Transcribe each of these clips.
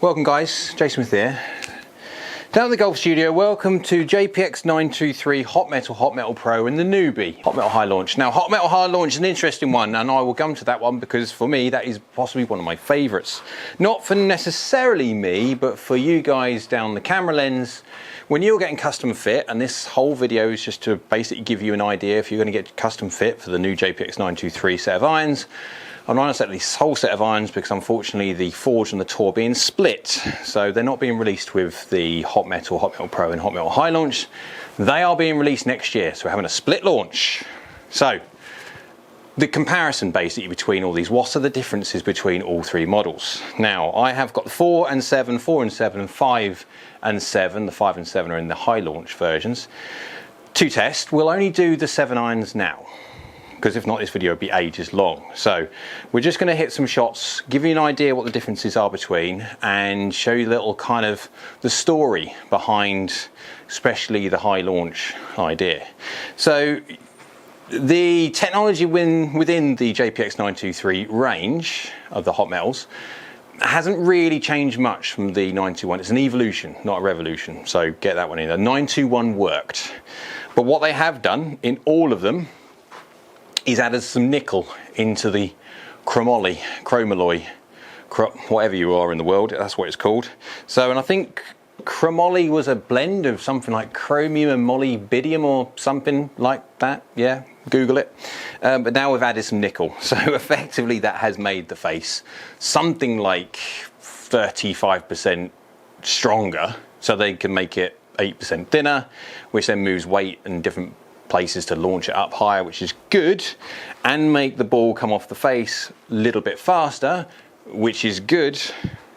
Welcome guys, Jason Smith here. Down at the golf studio, welcome to JPX923 Hot Metal Pro and the newbie Hot Metal High Launch. Now Hot Metal High Launch is an interesting one, and I will come to that one because for me that is possibly one of my favourites. Not for necessarily me, but for you guys down the camera lens. When you're getting custom fit, and this whole video is just to basically give you an idea if you're going to get custom fit for the new JPX923 set of irons. I'm not going to set this whole set of irons because unfortunately the forge and the tour being split, so they're not being released with the Hot Metal Pro and Hot Metal High Launch. They are being released next year, so we're having a split launch. So the comparison basically between all these, what are the differences between all three models? Now I have got the 4 and 7, 4 and 7, 5 and 7. The 5 and 7 are in the high launch versions. To test, we'll only do the 7 irons now, because if not this video would be ages long. So we're just going to hit some shots, give you an idea what the differences are between, and show you a little kind of the story behind especially the high launch idea. So the technology within the JPX923 range of the hot metals hasn't really changed much from the 921. It's an evolution, not a revolution, so get that one in. The 921 worked, but what they have done in all of them is added some nickel into the chromalloy, whatever you are in the world, that's what it's called. So, and I think chromalloy was a blend of something like chromium and molybdenum or something like that. Yeah, Google it. But now we've added some nickel, so effectively that has made the face something like 35% stronger, so they can make it 8% thinner, which then moves weight and different places to launch it up higher, which is good, and make the ball come off the face a little bit faster, which is good.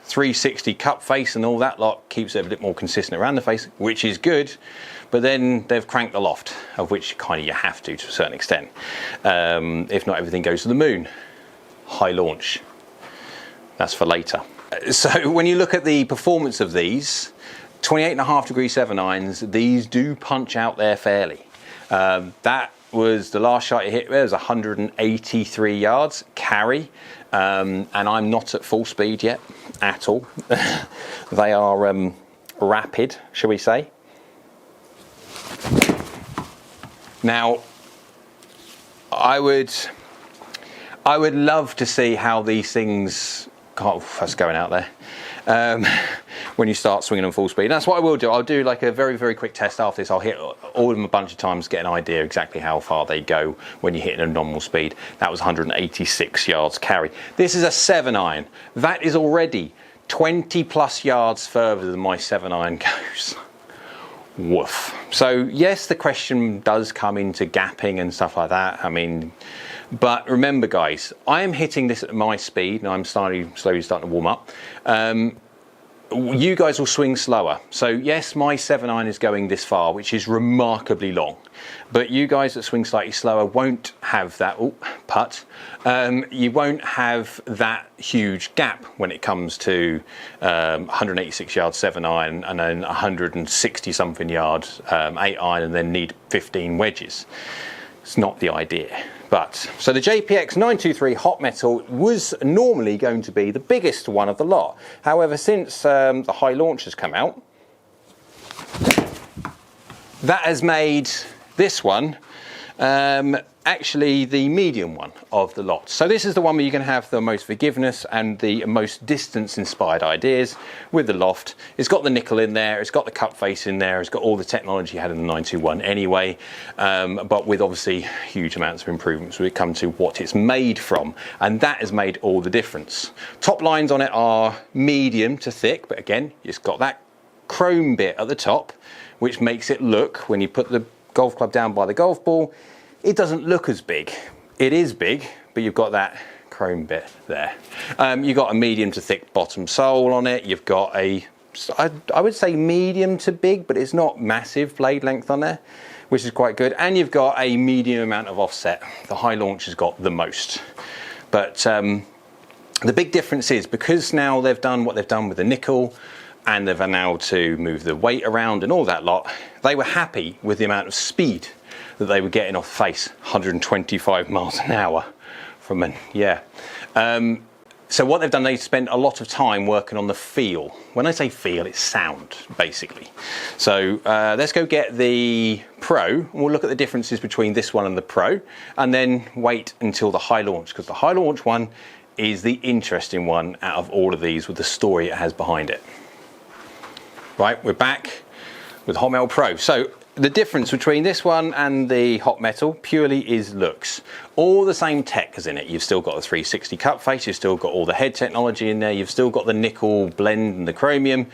360 cup face and all that lot keeps it a bit more consistent around the face, which is good. But then they've cranked the loft, of which kind of you have to a certain extent. If not, everything goes to the moon. High launch, that's for later. So when you look at the performance of these 28.5 degree 7 irons, these do punch out there fairly. That was the last shot it hit. There was 183 yards carry, and I'm not at full speed yet at all. They are rapid, shall we say. Now I would love to see how these things, God, that's going out there, when you start swinging them full speed. And that's what I will do. I'll do like a very, very quick test after this. I'll hit all of them a bunch of times, get an idea exactly how far they go when you're hitting a normal speed. That was 186 yards carry. This is a 7 iron. That is already 20 plus yards further than my 7 iron goes. Woof. So yes, the question does come into gapping and stuff like that. I mean, but remember guys, I am hitting this at my speed and I'm slowly starting to warm up. You guys will swing slower. So yes, my 7 iron is going this far, which is remarkably long, but you guys that swing slightly slower won't have that putt. You won't have that huge gap when it comes to 186 yard 7 iron and then 160 something yard 8 iron and then need 15 wedges. It's not the idea. But so the JPX923 Hot Metal was normally going to be the biggest one of the lot. However, since the High Launch has come out, that has made this one actually the medium one of the lot. So this is the one where you can have the most forgiveness and the most distance inspired ideas with the loft. It's got the nickel in there, it's got the cup face in there, it's got all the technology you had in the 921 anyway, but with obviously huge amounts of improvements when it comes to what it's made from, and that has made all the difference. Top lines on it are medium to thick, but again, it's got that chrome bit at the top, which makes it look, when you put the golf club down by the golf ball, it doesn't look as big. It is big, but you've got that chrome bit there. You've got a medium to thick bottom sole on it. You've got a, I would say medium to big, but it's not massive blade length on there, which is quite good. And you've got a medium amount of offset. The High Launch has got the most. But the big difference is, because now they've done what they've done with the nickel, and they've allowed to move the weight around and all that lot, they were happy with the amount of speed that they were getting off the face. 125 miles an hour from an, yeah. So what they've done, they've spent a lot of time working on the feel. When I say feel, it's sound, basically. So let's go get the Pro, and we'll look at the differences between this one and the Pro, and then wait until the high launch, because the high launch one is the interesting one out of all of these with the story it has behind it. Right, we're back with Hot Metal Pro. So the difference between this one and the Hot Metal purely is looks. All the same tech is in it. You've still got the 360 cut face, you've still got all the head technology in there, you've still got the nickel blend and the chromium.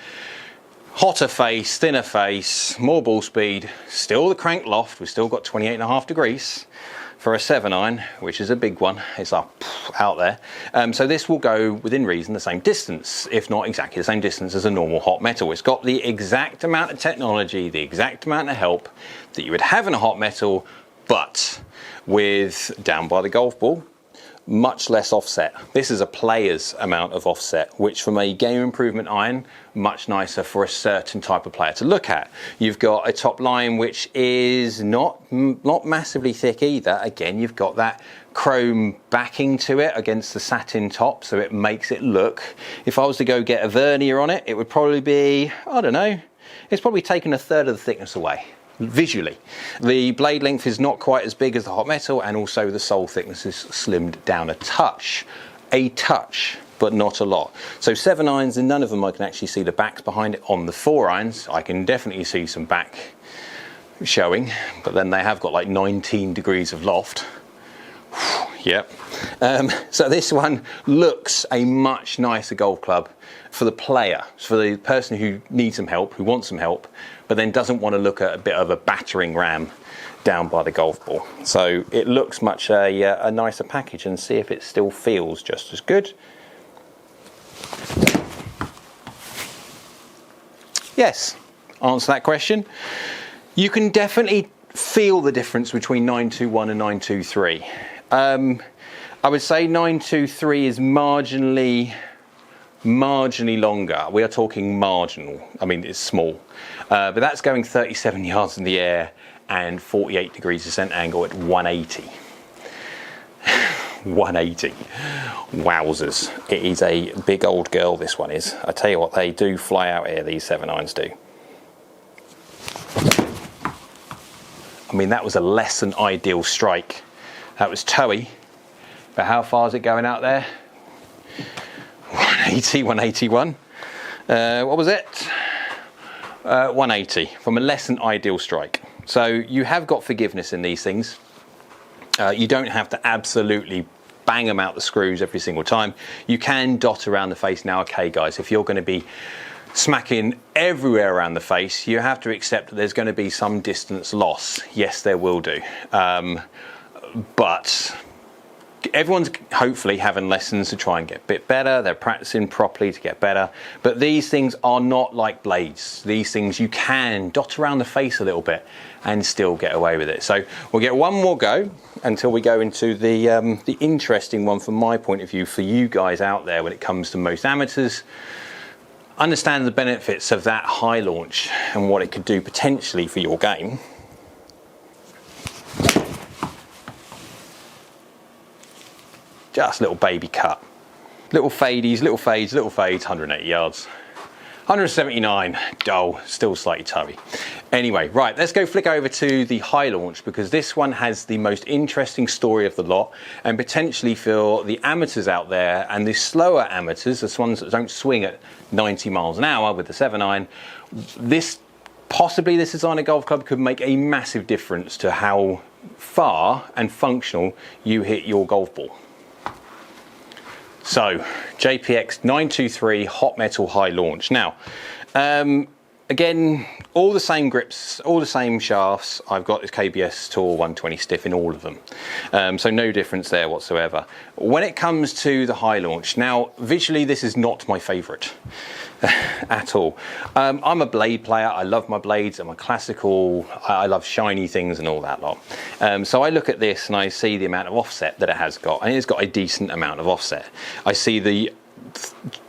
Hotter face, thinner face, more ball speed, still the crank loft, we've still got 28.5 degrees for a 7-iron, which is a big one. It's up out there. So this will go within reason the same distance, if not exactly the same distance as a normal Hot Metal. It's got the exact amount of technology, the exact amount of help that you would have in a Hot Metal, but with, down by the golf ball, much less offset. This is a player's amount of offset, which from a game improvement iron, much nicer for a certain type of player to look at. You've got a top line which is not massively thick either. Again, you've got that chrome backing to it against the satin top, so it makes it look, if I was to go get a vernier on it, it would probably be, I don't know, it's probably taken 1/3 of the thickness away. Visually, the blade length is not quite as big as the Hot Metal, and also the sole thickness is slimmed down a touch, but not a lot. So 7-irons, and none of them I can actually see the backs behind it. On the 4-irons, I can definitely see some back showing, but then they have got like 19 degrees of loft. Yep. So this one looks a much nicer golf club for the player, for the person who needs some help, who wants some help, but then doesn't want to look at a bit of a battering ram down by the golf ball. So it looks much a nicer package, and see if it still feels just as good. Yes, answer that question. You can definitely feel the difference between 921 and 923. I would say 923 is marginally longer. We are talking marginal. I mean, it's small, but that's going 37 yards in the air and 48 degrees descent angle at 180. 180. Wowzers. It is a big old girl, this one is. I tell you what, they do fly out here, these 7-irons do. I mean, that was a less than ideal strike. That was toey, but how far is it going out there? 180, 181. What was it? 180 from a less than ideal strike. So you have got forgiveness in these things. You don't have to absolutely bang them out the screws every single time. You can dot around the face. Now, okay guys, if you're going to be smacking everywhere around the face, you have to accept that there's going to be some distance loss. Yes, there will do. But everyone's hopefully having lessons to try and get a bit better. They're practicing properly to get better. But these things are not like blades. These things you can dot around the face a little bit and still get away with it. So we'll get one more go until we go into the interesting one from my point of view for you guys out there when it comes to most amateurs. Understand the benefits of that high launch and what it could do potentially for your game. Just little baby cut. Little fades, little fades, little fades, 180 yards. 179, dull, still slightly toey. Anyway, right, let's go flick over to the high launch, because this one has the most interesting story of the lot, and potentially for the amateurs out there and the slower amateurs, the ones that don't swing at 90 miles an hour with the 7-iron, possibly this designer golf club could make a massive difference to how far and functional you hit your golf ball. So, JPX923 Hot Metal High Launch. Now, again, all the same grips, all the same shafts. I've got this KBS Tour 120 stiff in all of them. So no difference there whatsoever. When it comes to the high launch, now visually this is not my favorite at all. I'm a blade player. I love my blades. I'm a classical, I love shiny things and all that lot. So I look at this and I see the amount of offset that it has got, and it's got a decent amount of offset. I see the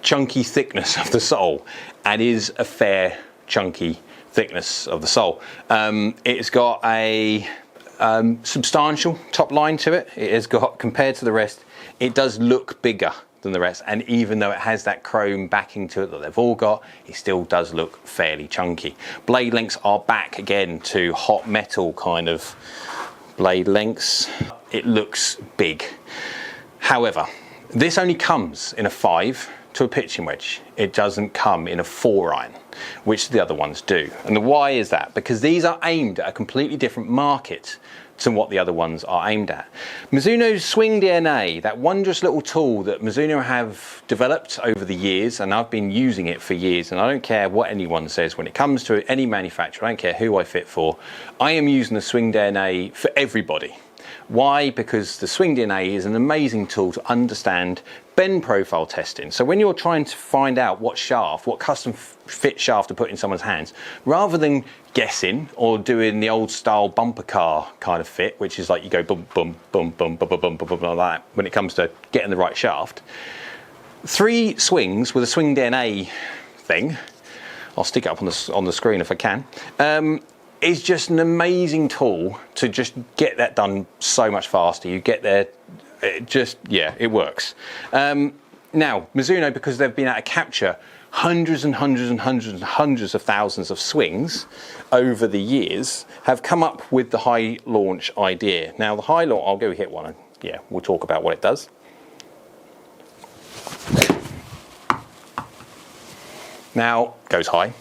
chunky thickness of the sole, and is a fair chunky thickness of the sole. It's got a substantial top line to it. It has got, compared to the rest, it does look bigger than the rest, and even though it has that chrome backing to it that they've all got, it still does look fairly chunky. Blade lengths are back again to hot metal kind of blade lengths. It looks big. However, this only comes in a 5 to a pitching wedge. It doesn't come in a 4 iron, which the other ones do. And why is that? Because these are aimed at a completely different market to what the other ones are aimed at. Mizuno's Swing DNA, that wondrous little tool that Mizuno have developed over the years, and I've been using it for years, and I don't care what anyone says when it comes to any manufacturer, I don't care who I fit for, I am using the Swing DNA for everybody. Why? Because the Swing DNA is an amazing tool to understand bend profile testing. So when you're trying to find out what shaft, what custom fit shaft to put in someone's hands, rather than guessing or doing the old style bumper car kind of fit, which is like you go boom, boom, boom, boom, boom, boom, boom, boom, boom, like that, when it comes to getting the right shaft. 3 swings with a Swing DNA thing, I'll stick it up on the screen if I can, is just an amazing tool to just get that done so much faster. You get there, it works. Now, Mizuno, because they've been able to capture hundreds and hundreds and hundreds and hundreds of thousands of swings over the years, have come up with the high launch idea. Now, the high launch, I'll go hit one, and yeah, we'll talk about what it does. Now, goes high.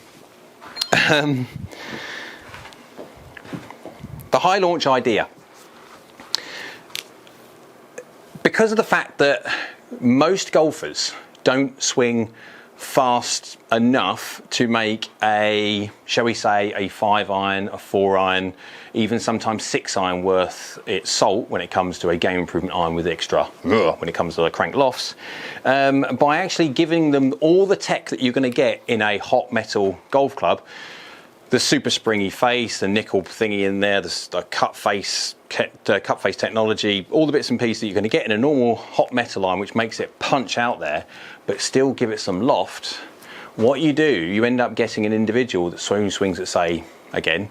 The high launch idea, because of the fact that most golfers don't swing fast enough to make a, shall we say, a 5 iron, a 4 iron, even sometimes 6 iron worth its salt when it comes to a game improvement iron with extra, when it comes to the crank lofts, by actually giving them all the tech that you're going to get in a hot metal golf club. The super springy face, the nickel thingy in there, the cut face technology, all the bits and pieces that you're going to get in a normal hot metal iron, which makes it punch out there, but still give it some loft. What you do, you end up getting an individual that swings at, say, again,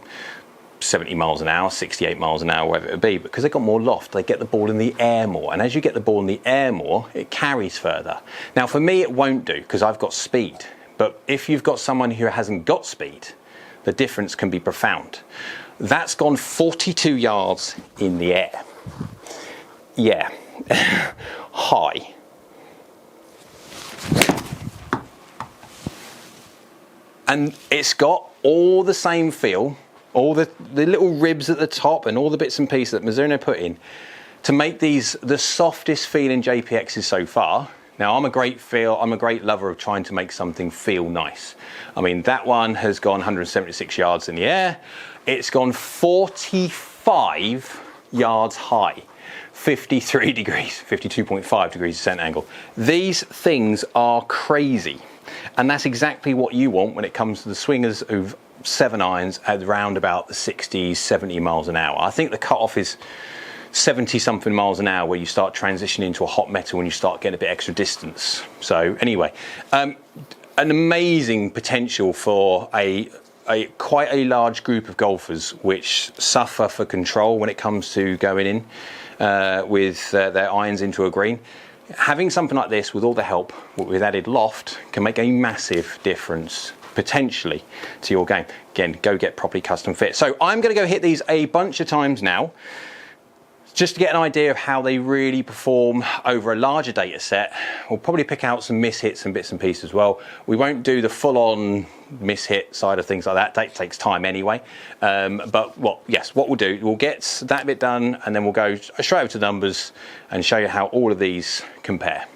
70 miles an hour, 68 miles an hour, whatever it would be, because they've got more loft, they get the ball in the air more. And as you get the ball in the air more, it carries further. Now, for me, it won't do, because I've got speed. But if you've got someone who hasn't got speed, the difference can be profound. That's gone 42 yards in the air. Yeah, high. And it's got all the same feel, all the little ribs at the top and all the bits and pieces that Mizuno put in to make these the softest feeling JPXs so far. Now, I'm a great lover of trying to make something feel nice. I mean, that one has gone 176 yards in the air. It's gone 45 yards high, 53 degrees, 52.5 degrees descent angle. These things are crazy. And that's exactly what you want when it comes to the swingers of 7 irons at around about the 60, 70 miles an hour. I think the cutoff is 70 something miles an hour where you start transitioning to a hot metal and you start getting a bit extra distance. So anyway, an amazing potential for quite a large group of golfers which suffer for control when it comes to going in with their irons into a green. Having something like this with all the help with added loft can make a massive difference potentially to your game. Again, go get properly custom fit. So I'm going to go hit these a bunch of times now, just to get an idea of how they really perform over a larger data set. We'll probably pick out some mishits and bits and pieces as well. We won't do the full-on mishit side of things like that. That takes time anyway. But what we'll do, we'll get that bit done and then we'll go straight over to numbers and show you how all of these compare.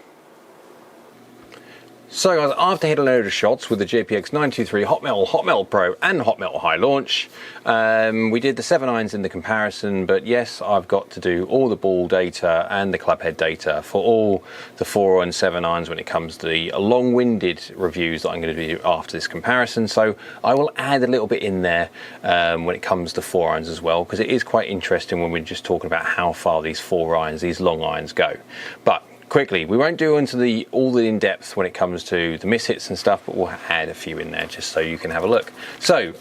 So guys, after hitting a load of shots with the JPX923 Hot Metal Pro and Hot Metal High Launch, we did the 7 irons in the comparison, but yes, I've got to do all the ball data and the club head data for all the 4 and 7 irons when it comes to the long-winded reviews that I'm going to do after this comparison. So I will add a little bit in there when it comes to 4 irons as well, because it is quite interesting when we're just talking about how far these 4 irons, these long irons go. But quickly, we won't do into all the in-depth when it comes to the mishits and stuff, but we'll add a few in there just so you can have a look. So,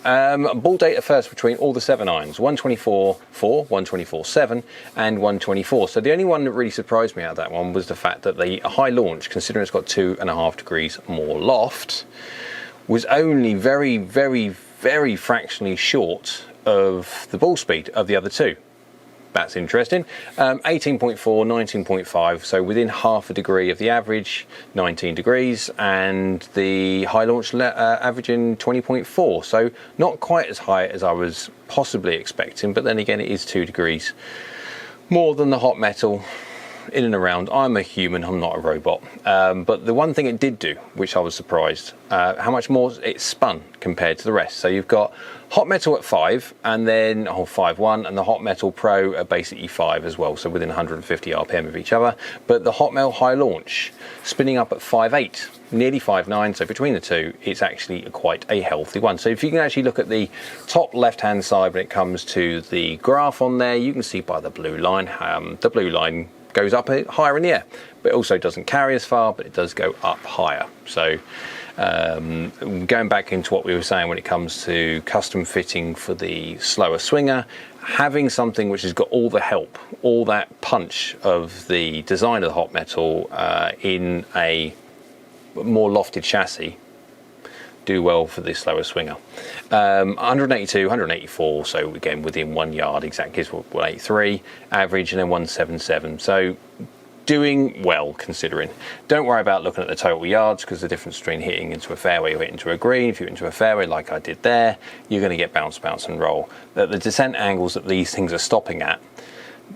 ball data first between all the 7 irons, 124.4, 124.7 and 124. So the only one that really surprised me out of that one was the fact that the high launch, considering it's got 2.5 degrees more loft, was only very, very, very fractionally short of the ball speed of the other two. That's interesting. 18.4, 19.5, so within half a degree of the average, 19 degrees, and the high launch averaging 20.4, so not quite as high as I was possibly expecting, but then again, it is 2 degrees more than the hot metal. In and around. I'm a human, I'm not a robot. But the one thing it did do, which I was surprised, how much more it spun compared to the rest. So you've got hot metal at 5, and then 5.1, and the hot metal pro are basically 5 as well, so within 150 RPM of each other. But the hot metal high launch spinning up at 5.8, nearly 5.9, so between the two, it's actually quite a healthy one. So if you can actually look at the top left-hand side when it comes to the graph on there, you can see by the blue line, goes up higher in the air, but it also doesn't carry as far, but it does go up higher. So going back into what we were saying when it comes to custom fitting for the slower swinger, having something which has got all the help, all that punch of the design of the hot metal in a more lofted chassis do well for the slower swinger. 182, 184, so again within 1 yard exactly is 183 average, and then 177. So doing well considering. Don't worry about looking at the total yards, because the difference between hitting into a fairway or hitting into a green, if you hit into a fairway like I did there, you're going to get bounce, bounce and roll. The descent angles that these things are stopping at,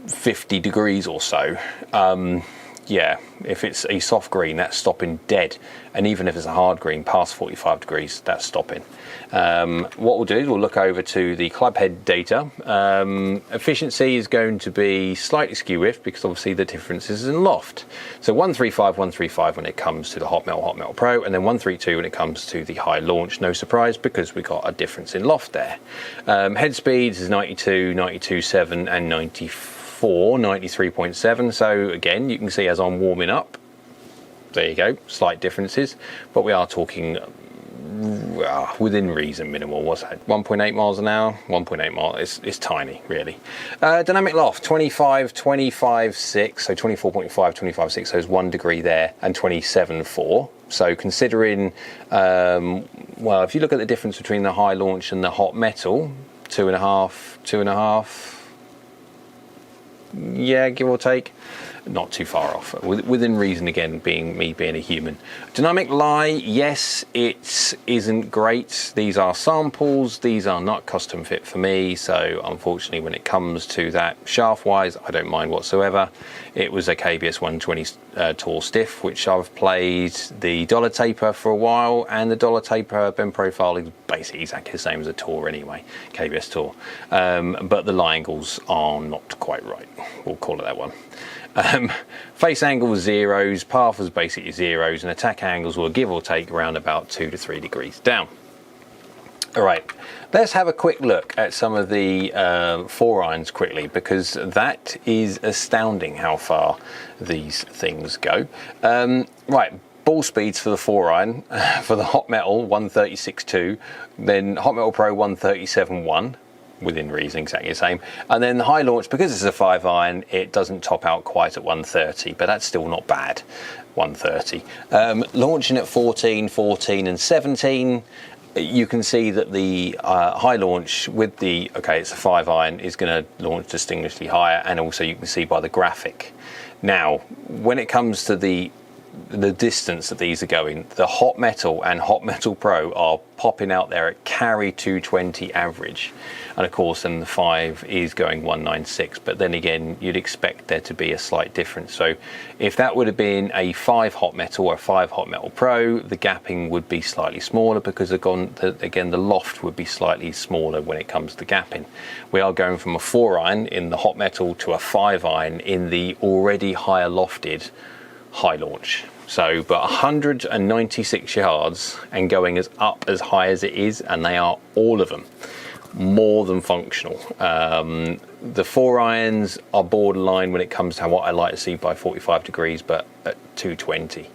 50 degrees or so, yeah, if it's a soft green, that's stopping dead. And even if it's a hard green, past 45 degrees, that's stopping. What we'll do is we'll look over to the club head data. Efficiency is going to be slightly skew whiff, because obviously the difference is in loft. So 135 when it comes to the Hot Metal Pro, and then 132 when it comes to the high launch. No surprise, because we got a difference in loft there. Head speeds is 92, 92.7 and 94. 93.7. So again, you can see as I'm warming up, there you go, slight differences, but we are talking within reason minimal. What's that, 1.8 miles an hour? 1.8 miles, it's tiny really. Dynamic loft 25.6, so 24.5, 25.6, so there's 1 degree there, and 27.4. So considering well, if you look at the difference between the high launch and the hot metal, 2.5, yeah, give or take, not too far off, within reason, again, being a human. Dynamic lie, yes, it isn't great. These are samples, these are not custom fit for me, so unfortunately when it comes to that, shaft wise, I don't mind whatsoever. It was a KBS 120 Tour Stiff, which I've played the dollar taper for a while, and the dollar taper bend profile is basically exactly the same as a Tour anyway, KBS Tour, but the lie angles are not quite right, we'll call it that one. Face angle was zeros, path was basically zeros, and attack angles were give or take around about 2 to 3 degrees down. All right, let's have a quick look at some of the 4 irons quickly, because that is astounding how far these things go. Right, ball speeds for the 4 iron, for the Hot Metal 136.2, then Hot Metal Pro 137.1. Within reason, exactly the same. And then the high launch, because it's a 5 iron, it doesn't top out quite at 130, but that's still not bad, 130. Launching at 14, 14 and 17, you can see that the high launch with the, okay, it's a 5 iron, is going to launch distinguishedly higher, and also you can see by the graphic. Now, when it comes to the distance that these are going, the Hot Metal and Hot Metal Pro are popping out there at carry 220 average, and of course then the 5 is going 196, but then again you'd expect there to be a slight difference. So if that would have been a 5 Hot Metal or a 5 Hot Metal Pro, the gapping would be slightly smaller, because again the loft would be slightly smaller when it comes to gapping. We are going from a 4 iron in the Hot Metal to a 5 iron in the already higher lofted high launch. So, but 196 yards and going as up as high as it is, and they are all of them more than functional. The 4 irons are borderline when it comes to what I like to see by 45 degrees, but at 220,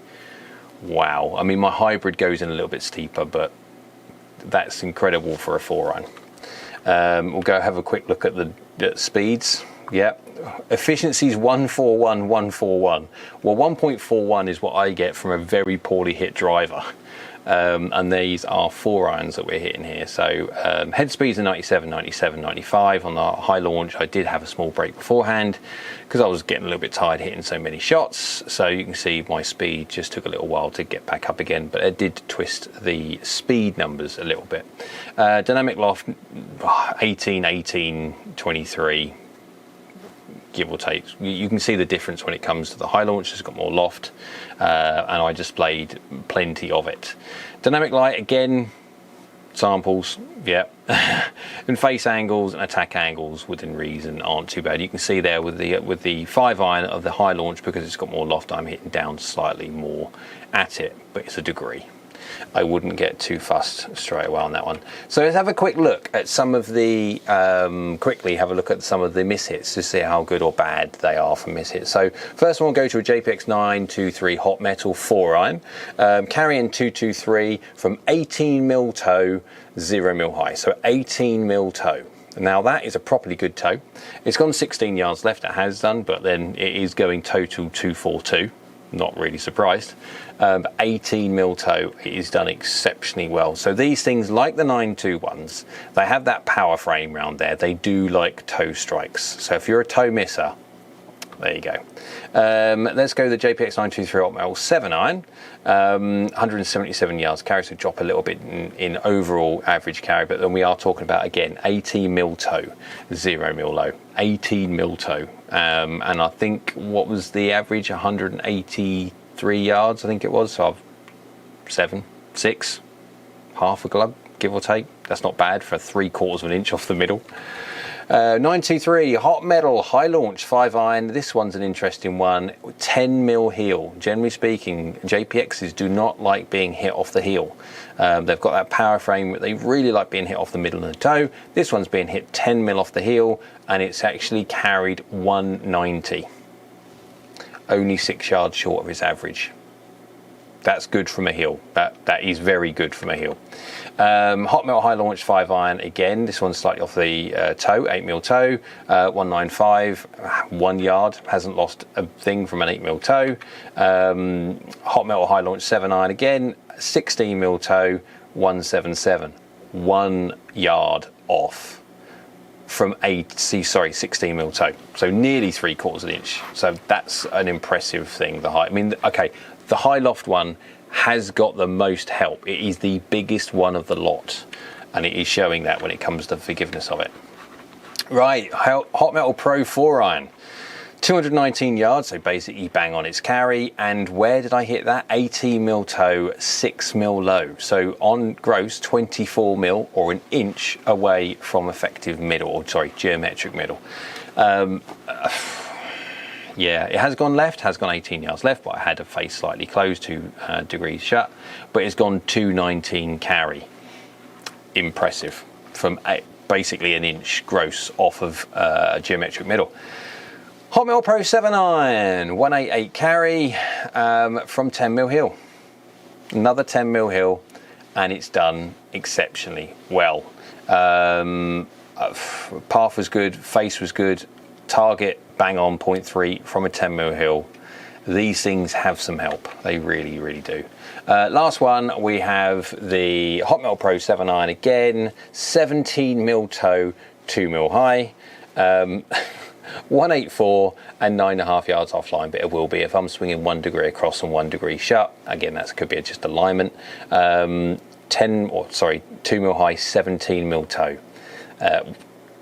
wow. I mean, my hybrid goes in a little bit steeper, but that's incredible for a 4 iron. We'll go have a quick look at the speeds. Yep. Efficiency's 141, 141. Well, 1.41 is what I get from a very poorly hit driver. And these are 4 irons that we're hitting here. So head speeds are 97, 97, 95. On the high launch, I did have a small break beforehand because I was getting a little bit tired hitting so many shots. So you can see my speed just took a little while to get back up again, but it did twist the speed numbers a little bit. Dynamic loft, 18, 18, 23. Give or take. You can see the difference when it comes to the high launch. It's got more loft, and I displayed plenty of it. Dynamic light, again, samples, yeah. And face angles and attack angles within reason aren't too bad. You can see there with the 5 iron of the high launch, because it's got more loft, I'm hitting down slightly more at it, but it's a degree. I wouldn't get too fussed straight away on that one. So let's have a quick look at some of the, quickly have a look at some of the mishits to see how good or bad they are for mishits. So first one, we'll go to a JPX923 hot metal 4 iron, carrying 223 from 18mm toe, 0mm high. So 18mm toe. Now that is a properly good toe. It's gone 16 yards left, it has done, but then it is going total 242. Not really surprised. 18mm toe, it is done exceptionally well. So these things, like the 921s, they have that power frame round there. They do like toe strikes. So if you're a toe misser, there you go. Let's go to the JPX923 hot metal 7 iron, 177 yards carry, so drop a little bit in overall average carry, but then we are talking about, again, 18mm toe, 0mm low, 18mm toe. And I think, what was the average? 183 yards, I think it was. So I've 7, 6, half a glove, give or take. That's not bad for 3/4 of an inch off the middle. 923 hot metal high launch 5 iron. This one's an interesting one. 10mm heel. Generally speaking, JPXs do not like being hit off the heel. They've got that power frame, but they really like being hit off the middle of the toe. This one's being hit 10mm off the heel, and it's actually carried 190. Only 6 yards short of its average. That's good from a heel. That is very good from a heel. Hot metal high launch 5 iron. Again, this one's slightly off the toe, 8mm toe, 195, 1 yard. Hasn't lost a thing from an 8mm toe. Hot metal high launch 7 iron again, 16mm toe, 177, 1 yard off from 16mm toe. So nearly 3/4 of an inch. So that's an impressive thing. The high. I mean, okay. The high loft one has got the most help. It is the biggest one of the lot, and it is showing that when it comes to forgiveness of it. Right, Hot Metal Pro 4 iron, 219 yards, so basically bang on its carry. And where did I hit that? 18mm toe, 6mm low. So on gross, 24mm, or an inch away from effective middle, or sorry, geometric middle. Yeah, it has gone left, has gone 18 yards left, but I had a face slightly closed, 2 degrees shut, but it's gone 219 carry. Impressive, from basically an inch gross off of a geometric middle. Hot Metal Pro 7 iron, 188 carry from 10mm heel. Another 10mm heel, and it's done exceptionally well. Path was good, face was good, target bang on 0.3 from a 10mm heel. These things have some help. They really, really do. Last one, we have the Hot Metal Pro 7 iron again, 17mm toe, 2mm high, 184 and 9.5 yards offline, but it will be if I'm swinging 1 degree across and 1 degree shut. Again, that could be just alignment. 2mm high, 17mm toe.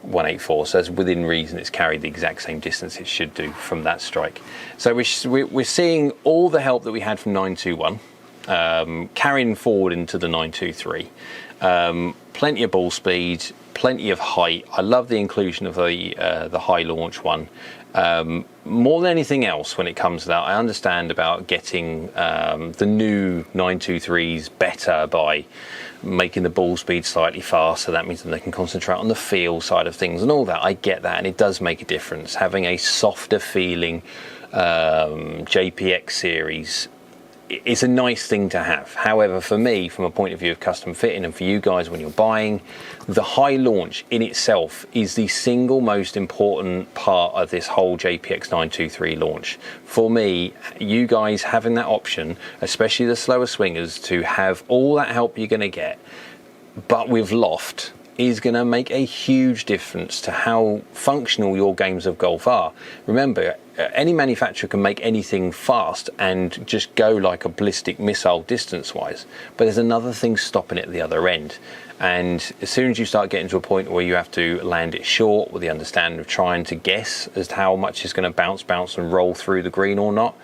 184, so that's within reason. It's carried the exact same distance it should do from that strike. So we're seeing all the help that we had from 921 carrying forward into the 923. Plenty of ball speed, plenty of height. I love the inclusion of the high launch one. More than anything else, when it comes to that, I understand about getting the new 923s better by making the ball speed slightly faster. That means that they can concentrate on the feel side of things and all that. I get that, and it does make a difference. Having a softer feeling JPX series is a nice thing to have. However, for me, from a point of view of custom fitting, and for you guys when you're buying, the high launch in itself is the single most important part of this whole JPX923 launch. For me, you guys having that option, especially the slower swingers, to have all that help you're going to get, but with loft, is going to make a huge difference to how functional your games of golf are. Remember, any manufacturer can make anything fast and just go like a ballistic missile distance-wise, but there's another thing stopping it at the other end. And as soon as you start getting to a point where you have to land it short with the understanding of trying to guess as to how much it's going to bounce and roll through the green or not,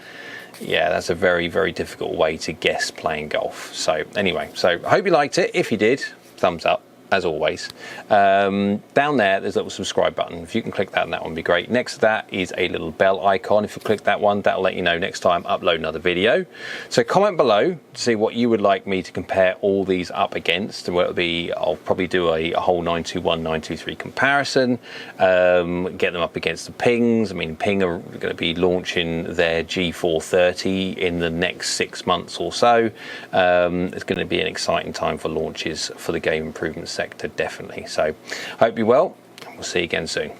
yeah, that's a very, very difficult way to guess playing golf. So anyway, so I hope you liked it. If you did, thumbs up. As always, down there there's a little subscribe button. If you can click that, and that one would be great. Next to that is a little bell icon. If you click that one, that'll let you know next time I upload another video. So comment below to see what you would like me to compare all these up against, and what it'll be, I'll probably do a whole 921 923 comparison, get them up against the Pings. I mean, Ping are going to be launching their G430 in the next 6 months or so. It's going to be an exciting time for launches for the game improvement sector, definitely. So hope you're well, and we'll see you again soon.